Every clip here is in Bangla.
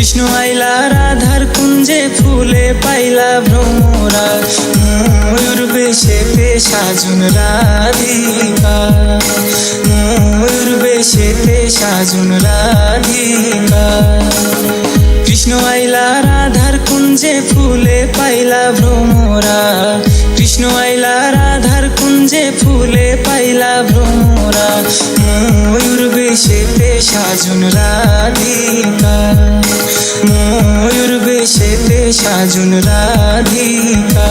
কৃষ্ণ আইলা রাধার কুঞ্জে ফুলে পাইলা ভ্রমরা, ময়ূর বেশেতে সাজন রাধিকা, ময়ূর বেশেতে সাজন রাধিকা। কৃষ্ণ আইলা রাধার কুঞ্জে ফুলে পাইলা ভ্রমরা, কৃষ্ণ আইলা রাধার কুঞ্জে ফুলে পাইলা ভ্রমরা, ময়ূর বেশেতে সাজন রাধিকা, ময়ূর বেশেতে সাজন রাধিকা।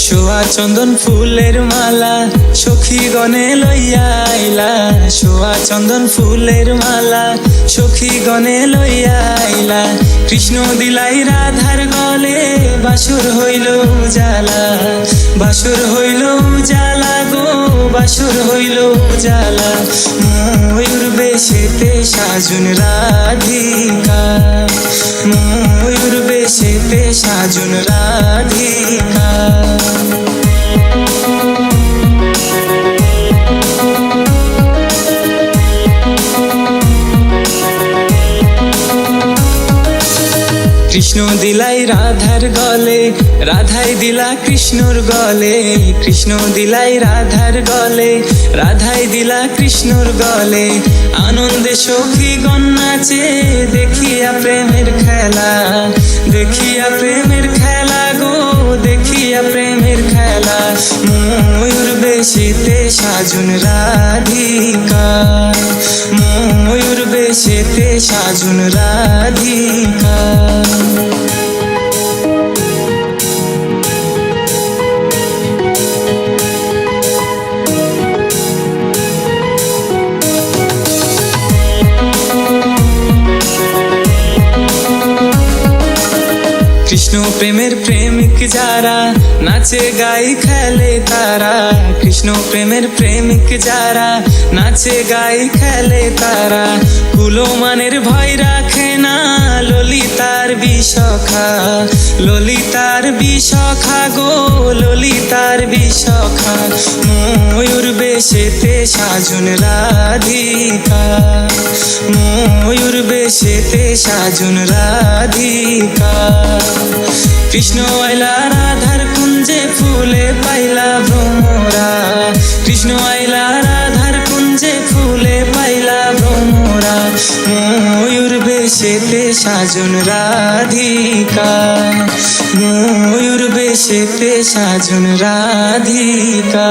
সোয়া চন্দন ফুলের মালা সখী গণে লইয়া আইলা, সোয়া চন্দন ফুলের মালা সখী গণে লইয়া আইলা। কৃষ্ণ দিলাই রাধার গলে বাসুর হইল উজালা, বাসুর হইল উজালা গো, বাসুর হইল উজালা। ময়ূর বেশেতে সাজন রাধিকা, ময়ূর বেশেতে সাজন রাধিকা। কৃষ্ণ দিলাই রাধার গলে, রাধাই দিলা কৃষ্ণর গলে, কৃষ্ণ দিলাই রাধার গলে, রাধাই দিলা কৃষ্ণর গলে। আনন্দে সখী গণ নাচে দেখিয়া প্রেমের খেলা, দেখিয়া প্রেমের খেলা গো, দেখিয়া প্রেমের খেলা। ময়ূর বেশেতে সাজন রাধিকা, ময়ূর বেশেতে সাজন রাধিকা। কৃষ্ণ প্রেমের প্রেমিক যারা নাচে গাই খেলে তারা, কৃষ্ণ প্রেমের প্রেমিক যারা নাচে গাই খেলে তারা। কুলমানের ভয় রাখে না ললিতার বিশখা, ললিতার বিশখা গো, ললিতার বিশখা। ময়ূর বেশেতে সাজন রাধিকা, ময়ূর বেশেতে সাজন রাধিকা। কৃষ্ণ আইলা রাধার কুঞ্জে ফুলে পাইলা ভ্রমরা, কৃষ্ণ আইলা রাধার কুঞ্জে ফুলে পাইলা ভ্রমরা, ময়ূর বেশেতে সাজন রাধিকা, ময়ূর বেশেতে সাজন রাধিকা।